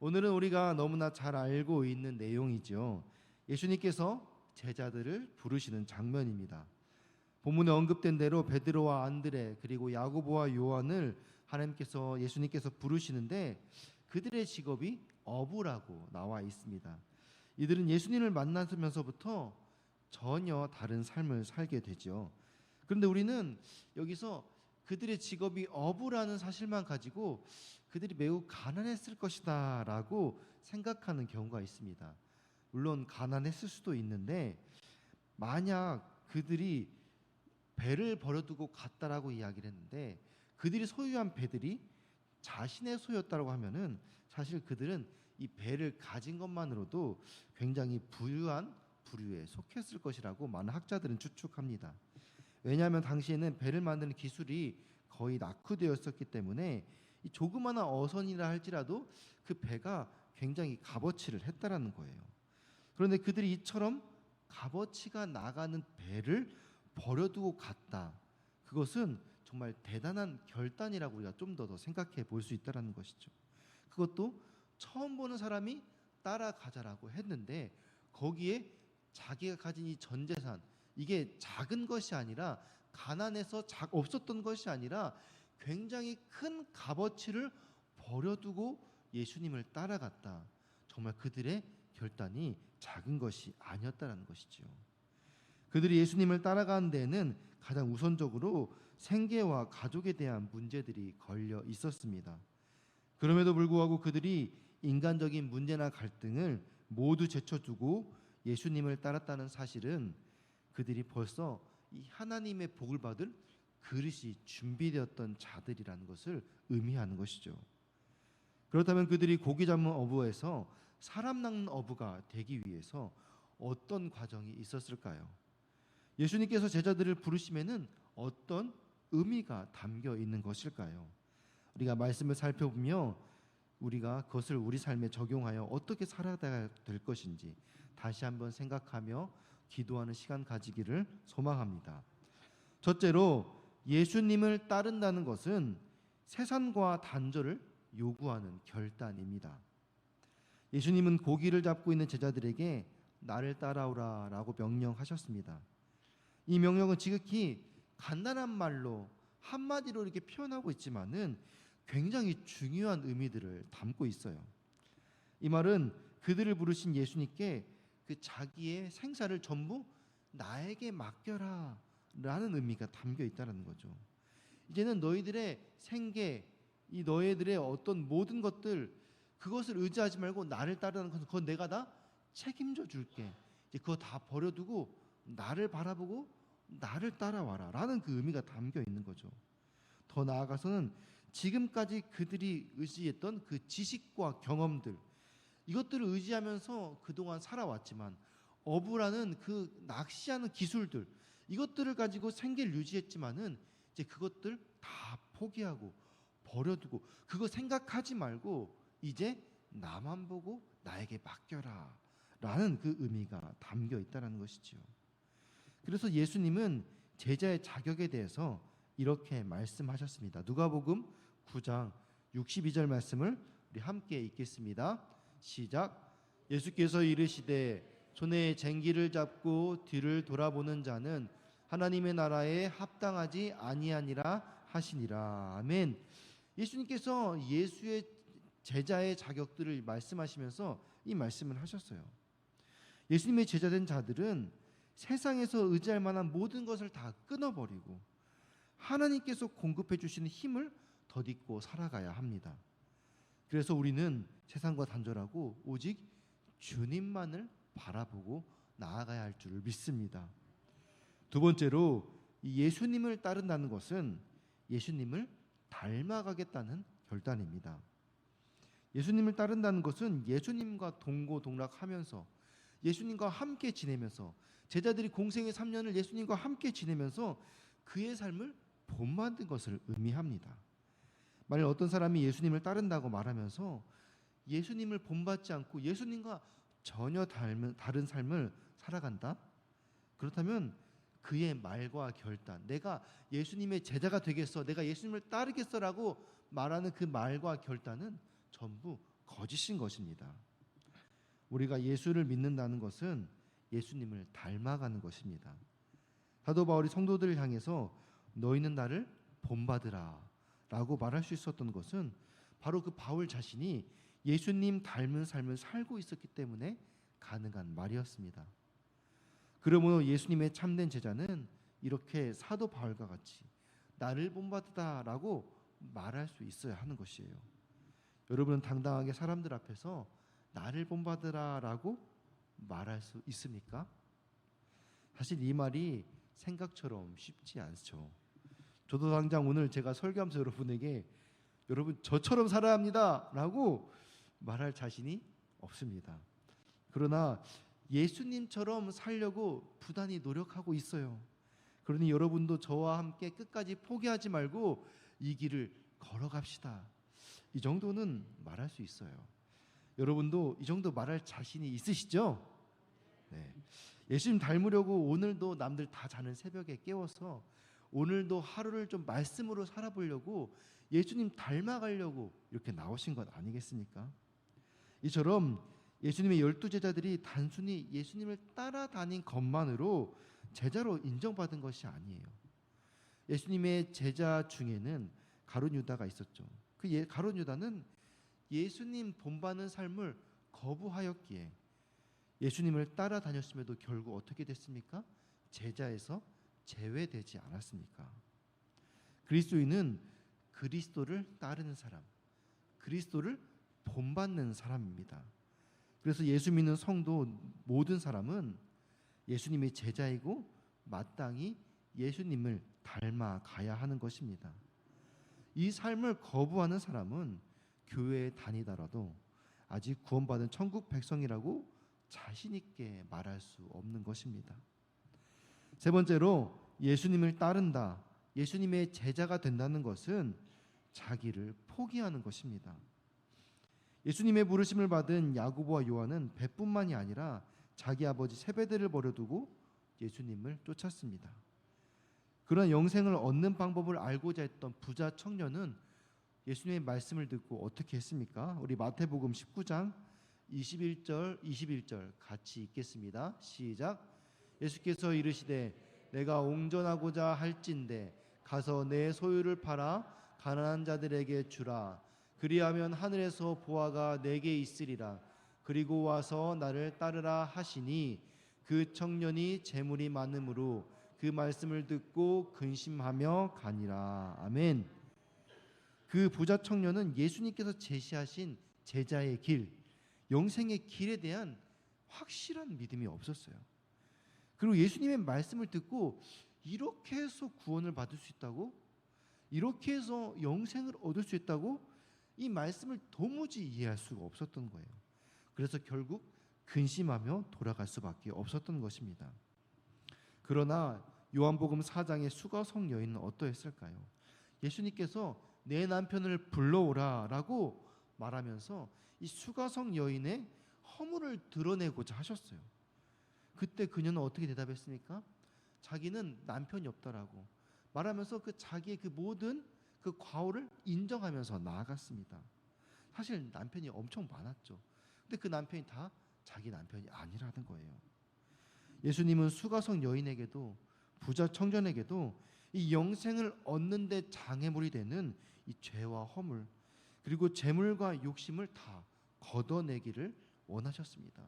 오늘은 우리가 너무나 잘 알고 있는 내용이죠. 예수님께서 제자들을 부르시는 장면입니다. 본문에 언급된 대로 베드로와 안드레 그리고 야고보와 요한을 예수님께서 부르시는데 그들의 직업이 어부라고 나와 있습니다. 이들은 예수님을 만나면서부터 전혀 다른 삶을 살게 되죠. 그런데 우리는 여기서 그들의 직업이 어부라는 사실만 가지고 그들이 매우 가난했을 것이다 라고 생각하는 경우가 있습니다. 물론 가난했을 수도 있는데 만약 그들이 배를 버려두고 갔다라고 이야기를 했는데 그들이 소유한 배들이 자신의 소유였다고 하면은 사실 그들은 이 배를 가진 것만으로도 굉장히 부유한 부류에 속했을 것이라고 많은 학자들은 추측합니다. 왜냐하면 당시에는 배를 만드는 기술이 거의 낙후되었었기 때문에 이 조그마한 어선이라 할지라도 그 배가 굉장히 값어치를 했다라는 거예요. 그런데 그들이 이처럼 값어치가 나가는 배를 버려두고 갔다. 그것은 정말 대단한 결단이라고 우리가 좀 더 생각해 볼 수 있다는 것이죠. 그것도 처음 보는 사람이 따라가자라고 했는데 거기에 자기가 가진 이 전 재산, 이게 작은 것이 아니라 가난해서 없었던 것이 아니라 굉장히 큰 값어치를 버려두고 예수님을 따라갔다. 정말 그들의 결단이 작은 것이 아니었다는 것이죠. 그들이 예수님을 따라가는 데에는 가장 우선적으로 생계와 가족에 대한 문제들이 걸려 있었습니다. 그럼에도 불구하고 그들이 인간적인 문제나 갈등을 모두 제쳐두고 예수님을 따랐다는 사실은 그들이 벌써 이 하나님의 복을 받을 그릇이 준비되었던 자들이라는 것을 의미하는 것이죠. 그렇다면 그들이 고기 잡는 어부에서 사람 낚는 어부가 되기 위해서 어떤 과정이 있었을까요? 예수님께서 제자들을 부르심에는 어떤 의미가 담겨 있는 것일까요? 우리가 말씀을 살펴보며 우리가 그것을 우리 삶에 적용하여 어떻게 살아가야 될 것인지 다시 한번 생각하며 기도하는 시간 가지기를 소망합니다. 첫째로 예수님을 따른다는 것은 세상과 단절을 요구하는 결단입니다. 예수님은 고기를 잡고 있는 제자들에게 나를 따라오라 라고 명령하셨습니다. 이 명령은 지극히 간단한 말로 한마디로 이렇게 표현하고 있지만은 굉장히 중요한 의미들을 담고 있어요. 이 말은 그들을 부르신 예수님께 그 자기의 생사를 전부 나에게 맡겨라 라는 의미가 담겨 있다는 거죠. 이제는 너희들의 생계, 이 너희들의 어떤 모든 것들, 그것을 의지하지 말고 나를 따르는 것은 그건 내가 다 책임져 줄게. 이제 그거 다 버려두고 나를 바라보고 나를 따라와라 라는 그 의미가 담겨 있는 거죠. 더 나아가서는 지금까지 그들이 의지했던 그 지식과 경험들, 이것들을 의지하면서 그동안 살아왔지만 어부라는 그 낚시하는 기술들, 이것들을 가지고 생계를 유지했지만은 이제 그것들 다 포기하고 버려두고 그거 생각하지 말고 이제 나만 보고 나에게 맡겨라 라는 그 의미가 담겨 있다는 것이지요. 그래서 예수님은 제자의 자격에 대해서 이렇게 말씀하셨습니다. 누가복음 9장 62절 말씀을 우리 함께 읽겠습니다. 시작. 예수께서 이르시되 손에 쟁기를 잡고 뒤를 돌아보는 자는 하나님의 나라에 합당하지 아니하니라 하시니라. 아멘. 예수님께서 예수의 제자의 자격들을 말씀하시면서 이 말씀을 하셨어요. 예수님의 제자된 자들은 세상에서 의지할 만한 모든 것을 다 끊어버리고 하나님께서 공급해 주시는 힘을 덧입고 살아가야 합니다. 그래서 우리는 세상과 단절하고 오직 주님만을 바라보고 나아가야 할 줄을 믿습니다. 두 번째로 예수님을 따른다는 것은 예수님을 닮아가겠다는 결단입니다. 예수님을 따른다는 것은 예수님과 동고동락하면서 예수님과 함께 지내면서 제자들이 공생의 3년을 예수님과 함께 지내면서 그의 삶을 본받는 것을 의미합니다. 만일 어떤 사람이 예수님을 따른다고 말하면서 예수님을 본받지 않고 예수님과 전혀 다른 삶을 살아간다? 그렇다면 그의 말과 결단, 내가 예수님의 제자가 되겠어, 내가 예수님을 따르겠어라고 말하는 그 말과 결단은 전부 거짓인 것입니다. 우리가 예수를 믿는다는 것은 예수님을 닮아가는 것입니다. 사도 바울이 성도들을 향해서 너희는 나를 본받으라 라고 말할 수 있었던 것은 바로 그 바울 자신이 예수님 닮은 삶을 살고 있었기 때문에 가능한 말이었습니다. 그러므로 예수님의 참된 제자는 이렇게 사도 바울과 같이 나를 본받으다라고 말할 수 있어야 하는 것이에요. 여러분은 당당하게 사람들 앞에서 나를 본받으라라고 말할 수 있습니까? 사실 이 말이 생각처럼 쉽지 않죠. 저도 당장 오늘 제가 설교하면서 여러분에게 여러분 저처럼 살아야 합니다라고 말할 자신이 없습니다. 그러나 예수님처럼 살려고 부단히 노력하고 있어요. 그러니 여러분도 저와 함께 끝까지 포기하지 말고 이 길을 걸어갑시다. 이 정도는 말할 수 있어요. 여러분도 이 정도 말할 자신이 있으시죠? 네. 예수님 닮으려고 오늘도 남들 다 자는 새벽에 깨워서 오늘도 하루를 좀 말씀으로 살아보려고 예수님 닮아가려고 이렇게 나오신 것 아니겠습니까? 이처럼 예수님의 12제자들이 단순히 예수님을 따라다닌 것만으로 제자로 인정받은 것이 아니에요. 예수님의 제자 중에는 가룟 유다가 있었죠. 그 가룟 유다는 예수님 본받는 삶을 거부하였기에 예수님을 따라다녔음에도 결국 어떻게 됐습니까? 제자에서 제외되지 않았습니까? 그리스도인은 그리스도를 따르는 사람, 그리스도를 본받는 사람입니다. 그래서 예수 믿는 성도 모든 사람은 예수님의 제자이고 마땅히 예수님을 닮아가야 하는 것입니다. 이 삶을 거부하는 사람은 교회에 다니더라도 아직 구원받은 천국 백성이라고 자신 있게 말할 수 없는 것입니다. 세 번째로 예수님을 따른다, 예수님의 제자가 된다는 것은 자기를 포기하는 것입니다. 예수님의 부르심을 받은 야고보와 요한은 배뿐만이 아니라 자기 아버지 세베대를 버려두고 예수님을 쫓았습니다. 그런 영생을 얻는 방법을 알고자 했던 부자 청년은 예수님의 말씀을 듣고 어떻게 했습니까? 우리 마태복음 19장 21절 같이 읽겠습니다. 시작. 예수께서 이르시되 내가 옹전하고자 할진대 가서 내 소유를 팔아 가난한 자들에게 주라. 그리하면 하늘에서 보화가 내게 있으리라. 그리고 와서 나를 따르라 하시니 그 청년이 재물이 많음으로 그 말씀을 듣고 근심하며 가니라. 아멘. 그 부자 청년은 예수님께서 제시하신 제자의 길, 영생의 길에 대한 확실한 믿음이 없었어요. 그리고 예수님의 말씀을 듣고 이렇게 해서 구원을 받을 수 있다고? 이렇게 해서 영생을 얻을 수 있다고? 이 말씀을 도무지 이해할 수가 없었던 거예요. 그래서 결국 근심하며 돌아갈 수밖에 없었던 것입니다. 그러나 요한복음 4장의 수가성 여인은 어떠했을까요? 예수님께서 내 남편을 불러오라 라고 말하면서 이 수가성 여인의 허물을 드러내고자 하셨어요. 그때 그녀는 어떻게 대답했습니까? 자기는 남편이 없다라고 말하면서 그 자기의 그 모든 그 과오를 인정하면서 나아갔습니다. 사실 남편이 엄청 많았죠. 근데 그 남편이 다 자기 남편이 아니라는 거예요. 예수님은 수가성 여인에게도 부자 청년에게도 이 영생을 얻는 데 장애물이 되는 이 죄와 허물 그리고 재물과 욕심을 다 걷어내기를 원하셨습니다.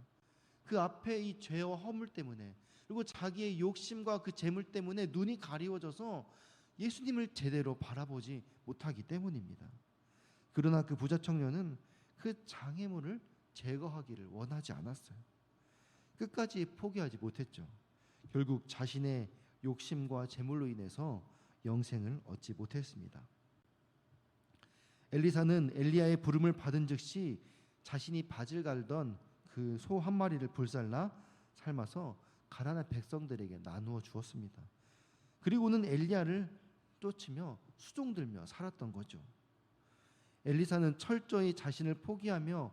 그 앞에 이 죄와 허물 때문에 그리고 자기의 욕심과 그 재물 때문에 눈이 가리워져서 예수님을 제대로 바라보지 못하기 때문입니다. 그러나 그 부자 청년은 그 장애물을 제거하기를 원하지 않았어요. 끝까지 포기하지 못했죠. 결국 자신의 욕심과 재물로 인해서 영생을 얻지 못했습니다. 엘리사는 엘리야의 부름을 받은 즉시 자신이 밭을 갈던 그 소 한 마리를 불살라 삶아서 가난한 백성들에게 나누어 주었습니다. 그리고는 엘리야를 쫓으며 수종들며 살았던 거죠. 엘리사는 철저히 자신을 포기하며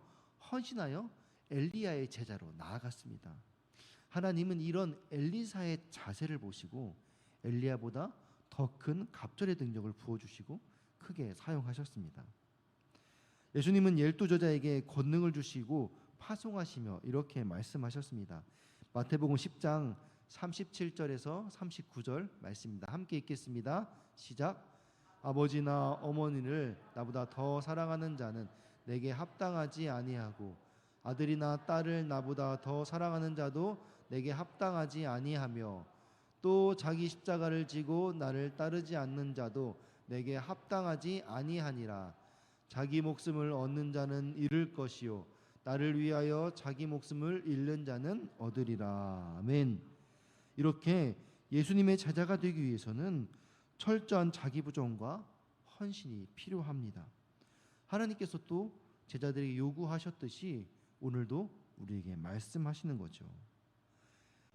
헌신하여 엘리야의 제자로 나아갔습니다. 하나님은 이런 엘리사의 자세를 보시고 엘리야보다 더 큰 갑절의 능력을 부어주시고 크게 사용하셨습니다. 예수님은 12제자에게 권능을 주시고 파송하시며 이렇게 말씀하셨습니다. 마태복음 10장 37절에서 39절 말씀입니다. 함께 읽겠습니다. 시작. 아버지나 어머니를 나보다 더 사랑하는 자는 내게 합당하지 아니하고 아들이나 딸을 나보다 더 사랑하는 자도 내게 합당하지 아니하며 또 자기 십자가를 지고 나를 따르지 않는 자도 내게 합당하지 아니하니라. 자기 목숨을 얻는 자는 잃을 것이요 나를 위하여 자기 목숨을 잃는 자는 얻으리라. 아멘. 이렇게 예수님의 제자가 되기 위해서는 철저한 자기부정과 헌신이 필요합니다. 하나님께서 또 제자들에게 요구하셨듯이 오늘도 우리에게 말씀하시는 거죠.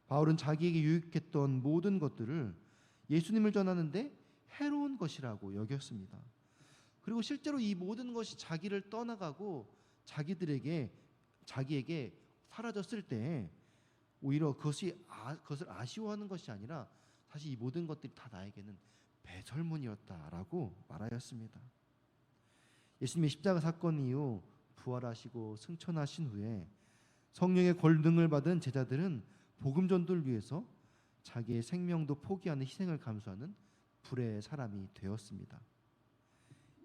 바울은 자기에게 유익했던 모든 것들을 예수님을 전하는데 해로운 것이라고 여겼습니다. 그리고 실제로 이 모든 것이 자기를 떠나가고 자기에게 사라졌을 때 오히려 그것을 아쉬워하는 것이 아니라 사실 이 모든 것들이 다 나에게는 배설물이었다라고 말하였습니다. 예수님의 십자가 사건 이후 부활하시고 승천하신 후에 성령의 권능을 받은 제자들은 복음 전도를 위해서 자기의 생명도 포기하는 희생을 감수하는 불의 사람이 되었습니다.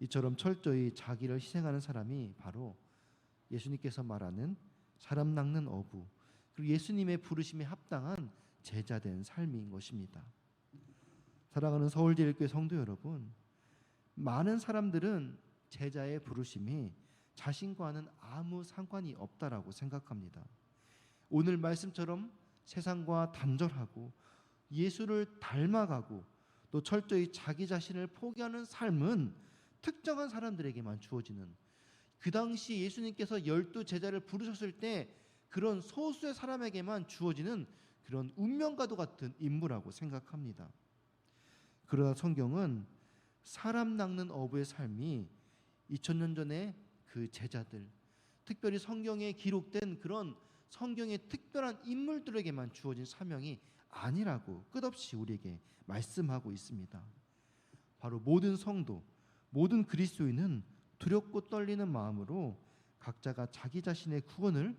이처럼 철저히 자기를 희생하는 사람이 바로 예수님께서 말하는 사람 낚는 어부, 그리고 예수님의 부르심에 합당한 제자된 삶인 것입니다. 사랑하는 서울제일교회 성도 여러분, 많은 사람들은 제자의 부르심이 자신과는 아무 상관이 없다라고 생각합니다. 오늘 말씀처럼 세상과 단절하고 예수를 닮아가고 또 철저히 자기 자신을 포기하는 삶은 특정한 사람들에게만 주어지는, 그 당시 예수님께서 12제자를 부르셨을 때 그런 소수의 사람에게만 주어지는 그런 운명과도 같은 임무라고 생각합니다. 그러나 성경은 사람 낚는 어부의 삶이 2000년 전에 그 제자들, 특별히 성경에 기록된 그런 성경의 특별한 인물들에게만 주어진 사명이 아니라고 끝없이 우리에게 말씀하고 있습니다. 바로 모든 성도, 모든 그리스도인은 두렵고 떨리는 마음으로 각자가 자기 자신의 구원을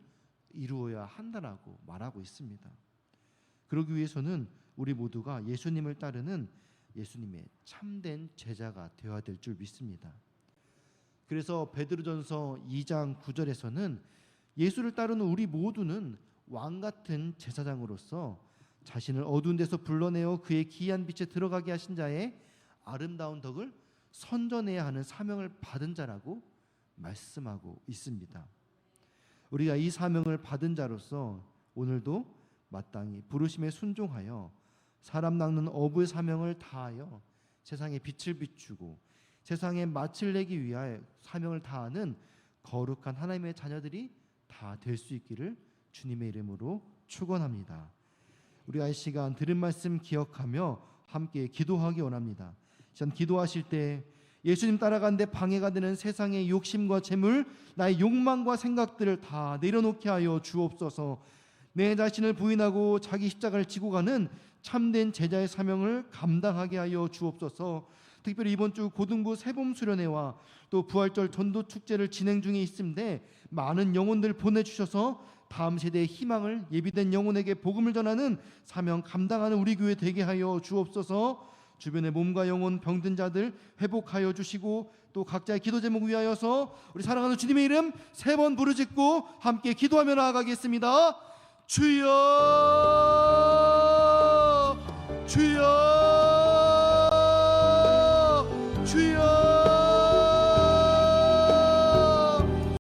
이루어야 한다라고 말하고 있습니다. 그러기 위해서는 우리 모두가 예수님을 따르는 예수님의 참된 제자가 되어야 될 줄 믿습니다. 그래서 베드로전서 2장 9절에서는 예수를 따르는 우리 모두는 왕 같은 제사장으로서 자신을 어두운 데서 불러내어 그의 기이한 빛에 들어가게 하신 자의 아름다운 덕을 선전해야 하는 사명을 받은 자라고 말씀하고 있습니다. 우리가 이 사명을 받은 자로서 오늘도 마땅히 부르심에 순종하여 사람 낚는 어부의 사명을 다하여 세상에 빛을 비추고 세상에 맛을 내기 위하여 사명을 다하는 거룩한 하나님의 자녀들이 다 될 수 있기를 주님의 이름으로 축원합니다. 우리가 이 시간 들은 말씀 기억하며 함께 기도하기 원합니다. 전 기도하실 때 예수님 따라가는데 방해가 되는 세상의 욕심과 재물, 나의 욕망과 생각들을 다 내려놓게 하여 주옵소서. 내 자신을 부인하고 자기 십자가를 지고 가는 참된 제자의 사명을 감당하게 하여 주옵소서. 특별히 이번 주 고등부 새봄 수련회와 또 부활절 전도 축제를 진행 중에 있음데 많은 영혼들 보내주셔서 다음 세대의 희망을 예비된 영혼에게 복음을 전하는 사명 감당하는 우리 교회 되게 하여 주옵소서. 주변의 몸과 영혼 병든 자들 회복하여 주시고 또 각자의 기도 제목 위하여서 우리 사랑하는 주님의 이름 3번 부르짖고 함께 기도하며 나아가겠습니다. 주여 주여